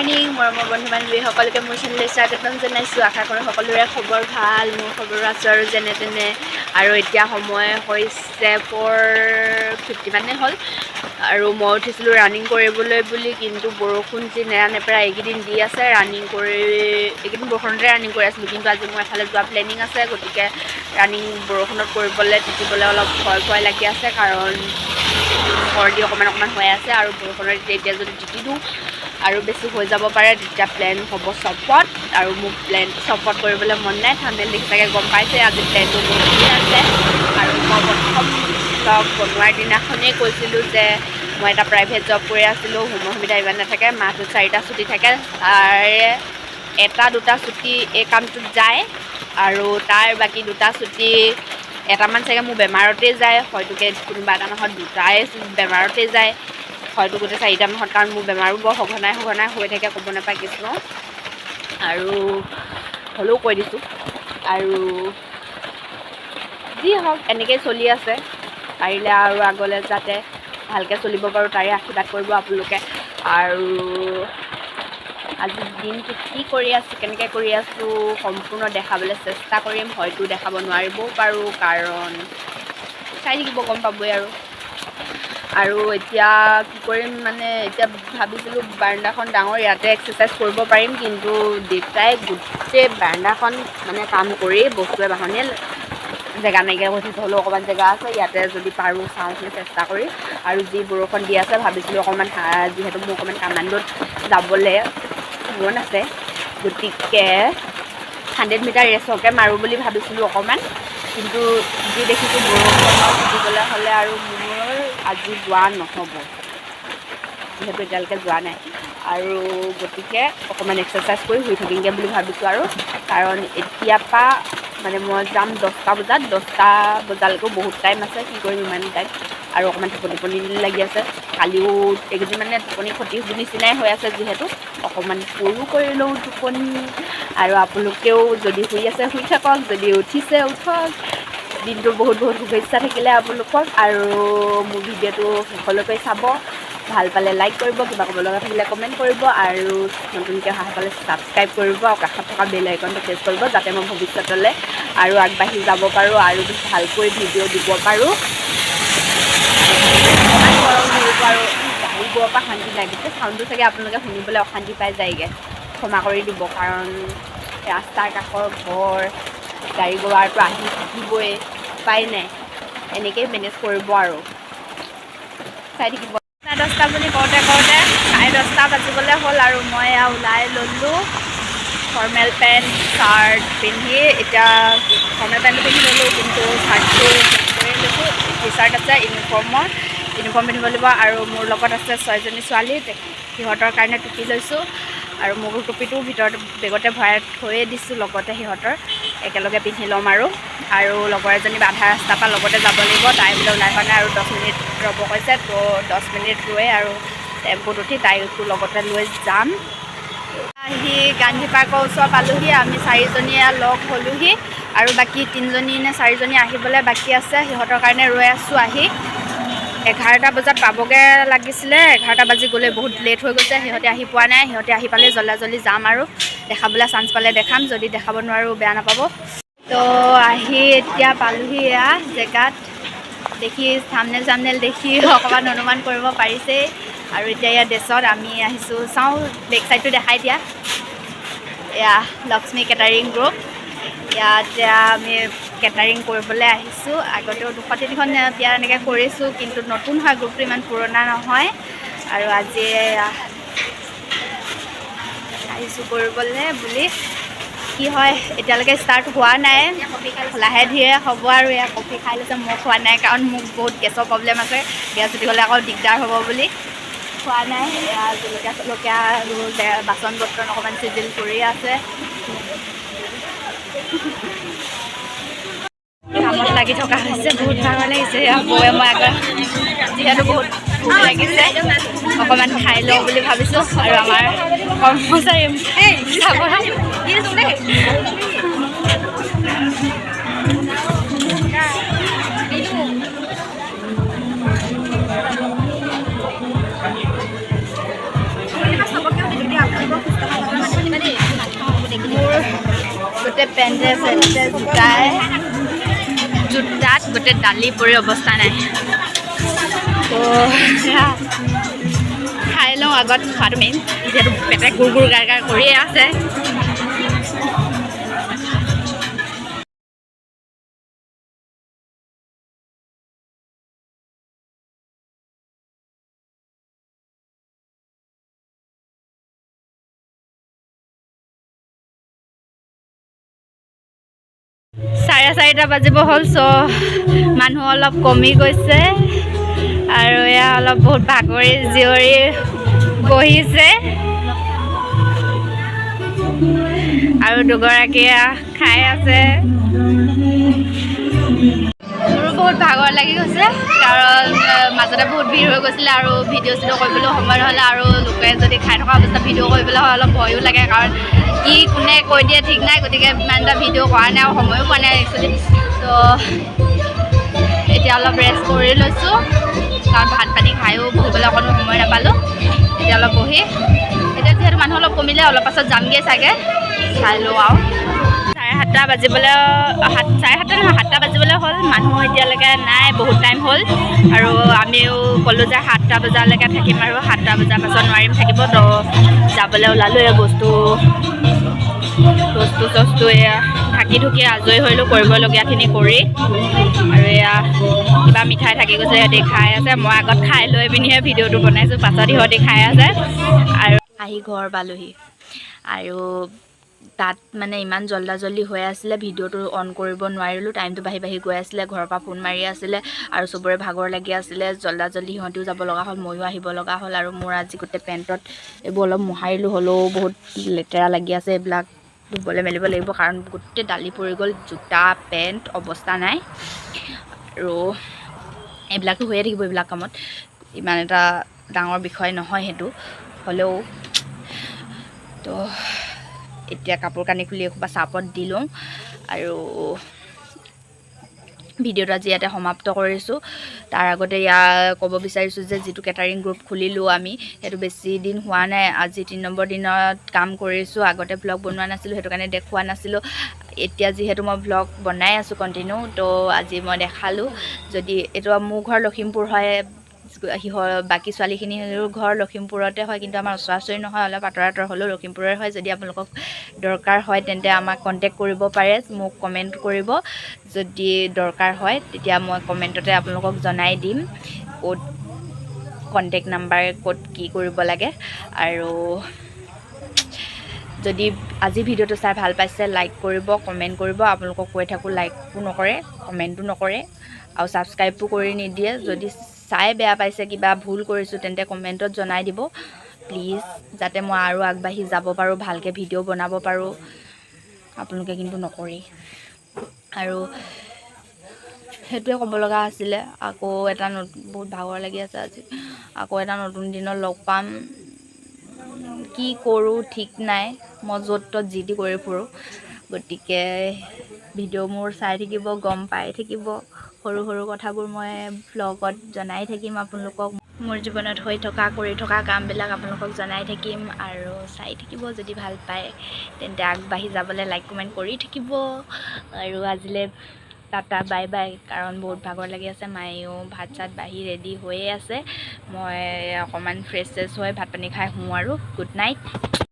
Morning মৰমৰ বন্ধু বান্ধৱী সকলোকে মোৰ চেনেললৈ স্বাগতম জনাইছোঁ। আশা কৰোঁ সকলোৰে খবৰ ভাল। মোৰ খবৰো আছোঁ আৰু যেনে তেনে। আৰু এতিয়া সময় হৈছে 4:50 মানে হ'ল আৰু মই উঠিছিলোঁ ৰানিং কৰিবলৈ বুলি, কিন্তু বৰষুণ যি নেৰানেপেৰা এইকেইদিন দি আছে। এইকেইদিন বৰষুণতে ৰানিং কৰি আছিলোঁ, কিন্তু আজি মোৰ এফালে যোৱা প্লেনিং আছে। গতিকে ৰানিং বৰষুণত তিতিবলৈ অলপ ভয় লাগি আছে, কাৰণ চৰ্দি অকণমান হৈ আছে আৰু বৰষুণত এতিয়া যদি তিতি দিওঁ আৰু বেছি হৈ যাব পাৰে, তেতিয়া প্লেন হ'ব চপত। আৰু মোক প্লেন চপত কৰিবলৈ মন নাই। থাম্বনেইল দেখি চাগে গম পাইছে আজি প্লেনটো মোৰ কি আছে। আৰু মই প্ৰথম ব্লগ বনোৱাৰ দিনাখনেই কৈছিলোঁ যে মই এটা প্ৰাইভেট জব কৰি আছিলোঁ। সময় সুবিধা ইমান নাথাকে, মাহটোত 4টা ছুটি থাকে, তাৰে 1-2টা ছুটি এই কামটোত যায় আৰু তাৰ বাকী 2টা ছুটি এটামান চাগে মোৰ বেমাৰতেই যায়, হয়তোকে কোনোবা এটা মাহত 2টাই বেমাৰতেই যায়, হয়তো গোটেই 4টা মাহত, কাৰণ মোৰ বেমাৰো বৰ সঘনাই হৈ থাকে, ক'ব নাপায় কৃষ্ণ। আৰু হ'লেও কৈ দিছোঁ, আৰু যি হওক এনেকেই চলি আছে। পাৰিলে আৰু আগলৈ যাতে ভালকৈ চলিব পাৰোঁ তাৰে আশীৰ্বাদ কৰিব আপোনালোকে। আৰু আজি দিনটো কি কৰি আছোঁ, কেনেকৈ কৰি আছোঁ সম্পূৰ্ণ দেখাবলৈ চেষ্টা কৰিম। হয়তো দেখাব নোৱাৰিবও পাৰোঁ, কাৰণ চাই থাকিব গম পাবই। আৰু এতিয়া কি কৰিম মানে, এতিয়া ভাবিছিলোঁ বাৰাণ্ডাখন ডাঙৰ, ইয়াতে এক্সাৰচাইজ কৰিব পাৰিম, কিন্তু দেউতাই গোটেই বাৰাণ্ডাখন মানে কাম কৰি বস্তুৱে বাহনীয়ে জেগা নাইকিয়া কৰি থৈছে। হ'লেও অকণমান জেগা আছে, ইয়াতে যদি পাৰোঁ চাওঁচোন চেষ্টা কৰি। আৰু যি বৰষুণ দি আছে, ভাবিছিলোঁ অকণমান যিহেতু মোৰ অকণমান কামাণ্ডোত যাবলৈ মন আছে, গতিকে 100 মিটাৰ ৰেচকে মাৰোঁ বুলি ভাবিছিলোঁ অকণমান, কিন্তু যি দেখিছোঁ বৰষুণত দিবলৈ হ'লে আৰু মোৰ আজি যোৱা নহ'ব, যিহেতু এতিয়ালৈকে যোৱা নাই। আৰু গতিকে অকণমান এক্সাৰচাইজ কৰি শুই থাকিমগৈ বুলি ভাবিছোঁ। আৰু কাৰণ এতিয়াৰ পৰা মানে মই যাম 10টা বজাত, 10টা বজালৈকেও বহুত টাইম আছে, কি কৰিম ইমান টাইম। আৰু অকণমান টোপনি লাগি আছে, কালিও এইকেইদিন মানে টোপনি ক্ষতি নিচিনাই হৈ আছে, যিহেতু অকণমান সৰু কৰি লওঁ টোপনি। আৰু আপোনালোকেও যদি শুই আছে শুই থাকক, যদি উঠিছে উঠক। দিনটো বহুত শুভেচ্ছা থাকিলে আপোনালোকক। আৰু মোৰ ভিডিঅ'টো শেষলৈকে চাব, ভাল পালে লাইক কৰিব, কিবা ক'ব লগা থাকিলে কমেণ্ট কৰিব, আৰু নতুনকৈ অহা সকলে ছাবস্ক্ৰাইব কৰিব, আৰু কাষত থকা বেল আইকনটো প্ৰেছ কৰিব, যাতে মই ভৱিষ্যতলৈ আৰু আগবাঢ়ি যাব পাৰোঁ আৰু ভালকৈ ভিডিঅ' দিব পাৰোঁ। আৰু গাড়ীবোৰৰ পৰা শান্তি লাগিছে, চাউণ্ডটো চাগে আপোনালোকে শুনিবলৈ অশান্তি পাই যায়গৈ, ক্ষমা কৰি দিব, কাৰণ ৰাস্তাৰ কাষৰ ঘৰ, গাড়ী গোৱাৰটো আহি থাকিবই, উপায় নাই, এনেকেই মেনেজ কৰিব আৰু চাই থাকিব। 10:30 বুলি কওঁতে 10:30 বাজিবলৈ হ'ল, আৰু মই ওলাই ল'লোঁ ফৰ্মেল পেণ্ট চাৰ্ট পিন্ধি। এতিয়া ফৰ্মেল পেণ্টটো পিন্ধি ল'লোঁ, কিন্তু চাৰ্টটো কৰি লৈছোঁ। টি-চাৰ্ট আছে, ইউনিফৰ্ম পিন্ধিব লাগিব। আৰু মোৰ লগত আছে 6জনী ছোৱালী, সিহঁতৰ কাৰণে টুপি লৈছোঁ, আৰু মোৰ টুপিটো ভিতৰত বেগতে ভৰাই থৈয়ে দিছোঁ, লগতে সিহঁতৰ একেলগে পিন্ধি ল'ম। আৰু লগৰ এজনী আধা ৰাস্তাৰ পৰা লগতে যাব লাগিব, তাই বোলে ওলাই হোৱা নাই আৰু 10 মিনিট ৰ'ব কৈছে, তো 10 মিনিট ৰৈ আৰু টেম্পুত উঠি তাইকো লগতে লৈ যাম। আহি গান্ধী পাৰ্কৰ ওচৰ পালোঁহি, আমি 4জনীয়ে লগ হ'লোঁহি, আৰু বাকী 3জনী নে 4জনী আহিবলৈ বাকী আছে, সিহঁতৰ কাৰণে ৰৈ আছোঁ। আহি 11টা বজাত পাবগৈ লাগিছিলে, 11টা বাজি গ'লে, বহুত লেট হৈ গৈছে, সিহঁতে আহি পোৱা নাই। সিহঁতে আহি পালে জল্দি যাম, আৰু দেখাবলৈ চান্স পালে দেখাম, যদি দেখাব নোৱাৰোঁ বেয়া নাপাব। তো আহি এতিয়া পালোঁহি এয়া জেগাত, দেখি থাম্বনেইল দেখি অকণমান অনুমান কৰিব পাৰিছেই। আৰু এতিয়া ইয়াত ড্ৰেছত আমি আহিছোঁ, চাওঁ বেক চাইডটো দেখাই দিয়া, এয়া লক্ষ্মী কেটাৰিং গ্ৰুপ, ইয়াত আমি কেটাৰিং কৰিবলৈ আহিছোঁ। আগতেও 2-3খন বিয়া এনেকৈ কৰিছোঁ, কিন্তু নতুন হয় গ্ৰুপটো, ইমান পুৰণা নহয়। আৰু আজি আহিছোঁ কৰিবলৈ বুলি, কি হয় এতিয়ালৈকে ষ্টাৰ্ট হোৱা নাই, লাহে ধীৰে হ'ব। আৰু এয়া কফি খাই লৈছে, মই খোৱা নাই, কাৰণ মোক বহুত গেছৰ প্ৰব্লেম আছে, গেছ উঠি গ'লে আকৌ দিগদাৰ হ'ব বুলি খোৱা নাই। এয়া জলকীয়া আৰু বাচন বৰ্তন অকণমান চিজিল কৰি আছে, কামত লাগি থকা হৈছে, বহুত ভাগৰ লাগিছে। বৌয়ে মই যিহেতু বহুত ভোক লাগিছে, অকণমান খাই লওঁ বুলি ভাবিছোঁ। আৰু আমাৰ কৰ্মচাৰী গোটেই পেণ্টে চেণ্টে জোতাই জোতাত গোটেই দালি পৰি অৱস্থা নাই তো খাই লওঁ আগত খোৱাটো মেইন যিহেতু পেটে গুৰ গুৰ গাৰ গাৰ কৰিয়ে আছে চাৰে 4টা বাজিব হ'ল চ' মানুহ অলপ কমি গৈছে আৰু এয়া অলপ বহুত ভাগৰি জিয়ৰি বহিছে আৰু দুগৰাকীয়ে খাই আছে মোৰো বহুত ভাগৰ লাগি গৈছে কাৰণ মাজতে বহুত ভিৰ হৈ গৈছিলে আৰু ভিডিঅ' চিডিঅ' কৰিবলৈ সময় নহ'লে আৰু লোকে যদি খাই থকা অৱস্থাত ভিডিঅ' কৰিবলৈ হয় অলপ ভয়ো লাগে কাৰণ কি কোনে কৈ দিয়ে ঠিক নাই গতিকে ইমান এটা ভিডিঅ' কৰা নাই আৰু সময়ো পোৱা নাই একচুৱেলি তো এতিয়া অলপ ৰেষ্ট কৰি লৈছোঁ কাৰণ ভাত পানী খায়ো বহিবলৈ অকণো সময় নাপালোঁ এতিয়া অলপ বহি এতিয়া যিহেতু মানুহ অলপ কমিলে অলপ পাছত যামগৈ চাগে চাই লওঁ আৰু চাৰে 7টা বাজিবলৈ 7টা বাজিবলৈ হ'ল মানুহ এতিয়ালৈকে নাই বহুত টাইম হ'ল আৰু আমিও ক'লোঁ যে 7টা বজালৈকে থাকিম আৰু 7টা বজাৰ পাছত নোৱাৰিম থাকিব তো যাবলৈ ওলালোঁ এই বস্তু চস্তু এয়া ঢাকি ঢুকি আজৰি হৈলোঁ কৰিবলগীয়াখিনি কৰি আৰু এয়া কিবা মিঠাই থাকি গৈছে সিহঁতি খাই আছে মই আগত খাই লৈ পিনিহে ভিডিঅ'টো বনাইছোঁ পাছত সিহঁতি খাই আছে আৰু আহি ঘৰ পালোহি আৰু তাত মানে ইমান জল্দি হৈ আছিলে ভিডিঅ'টো অন কৰিব নোৱাৰিলোঁ টাইমটো বাঢ়ি গৈ আছিলে ঘৰৰ পৰা ফোন মাৰি আছিলে আৰু চবৰে ভাগৰ লাগি আছিলে জল্দি সিহঁতিও যাব লগা হ'ল ময়ো আহিব লগা হ'ল আৰু মোৰ আজি গোটেই পেণ্টত এইবোৰ অলপ মোহাৰিলোঁ হ'লেও বহুত লেতেৰা লাগি আছে এইবিলাক ধুবলৈ মেলিব লাগিব কাৰণ গোটেই দালি পৰি গ'ল জোতা পেণ্ট অৱস্থা নাই আৰু এইবিলাকতো হৈয়ে থাকিব এইবিলাক কামত ইমান এটা ডাঙৰ বিষয় নহয় সেইটো হ'লেও তো এতিয়া কাপোৰ কানি খুলি এসোপা চাহপাত দি লওঁ আৰু ভিডিঅ'টো আজি ইয়াতে সমাপ্ত কৰিছোঁ তাৰ আগতে ক'ব বিচাৰিছোঁ যে যিটো কেটাৰিং গ্ৰুপ খুলিলোঁ আমি সেইটো বেছি দিন হোৱা নাই আজি 3 নম্বৰ দিনত কাম কৰিছোঁ আগতে ভ্লগ বনোৱা নাছিলোঁ সেইটো কাৰণে দেখুওৱা নাছিলোঁ এতিয়া যিহেতু মই ভ্লগ বনাই আছোঁ কণ্টিনিউ তো আজি মই দেখালোঁ যদি এইটো মোৰ ঘৰ লখিমপুৰ হয় বাকী ছোৱালীখিনিৰ ঘৰ লখিমপুৰতে হয় কিন্তু আমাৰ ওচৰা-ওচৰি নহয় অলপ আঁতৰ হ'লেও লখিমপুৰৰ হয় যদি আপোনালোকক দৰকাৰ হয় তেন্তে আমাক কণ্টেক্ট কৰিব পাৰে মোক কমেণ্ট কৰিব যদি দৰকাৰ হয় তেতিয়া মই কমেণ্টতে আপোনালোকক জনাই দিম ক'ত কণ্টেক্ট নাম্বাৰ ক'ত কি কৰিব লাগে আৰু যদি আজি ভিডিঅ'টো চাই ভাল পাইছে লাইক কৰিব কমেণ্ট কৰিব আপোনালোকক কৈ থাকোঁ লাইকো নকৰে কমেণ্টো নকৰে আৰু ছাবস্ক্ৰাইবো কৰি নিদিয়ে যদি চাই বেয়া পাইছে কিবা ভুল কৰিছোঁ তেন্তে কমেণ্টত জনাই দিব প্লিজ যাতে মই আৰু আগবাঢ়ি যাব পাৰোঁ ভালকৈ ভিডিঅ' বনাব পাৰোঁ আপোনালোকে কিন্তু নকৰি আৰু সেইটোৱে ক'ব লগা আছিলে আকৌ এটা বহুত ভাগৰ লাগি আছে আজি আকৌ এটা নতুন দিনত লগ পাম কি কৰোঁ ঠিক নাই মই য'ত ত'ত যি টি কৰি ফুৰোঁ গতিকে ভিডিঅ' মোৰ চাই থাকিব গম পাই থাকিব সৰু কথাবোৰ মই ভ্লগত জনাই থাকিম আপোনালোকক মোৰ জীৱনত হৈ থকা কৰি থকা কামবিলাক আপোনালোকক জনাই থাকিম আৰু চাই থাকিব যদি ভাল পায় তেন্তে আগবাঢ়ি যাবলৈ লাইক কমেণ্ট কৰি থাকিব আৰু আজিলৈ টাটা বাই বাই কাৰণ বহুত ভাগৰ লাগি আছে মায়েও ভাত চাত বাঢ়ি ৰেডি হৈয়ে আছে মই অকণমান ফ্ৰেছ হৈ ভাত পানী খাই শুওঁ আৰু গুড নাইট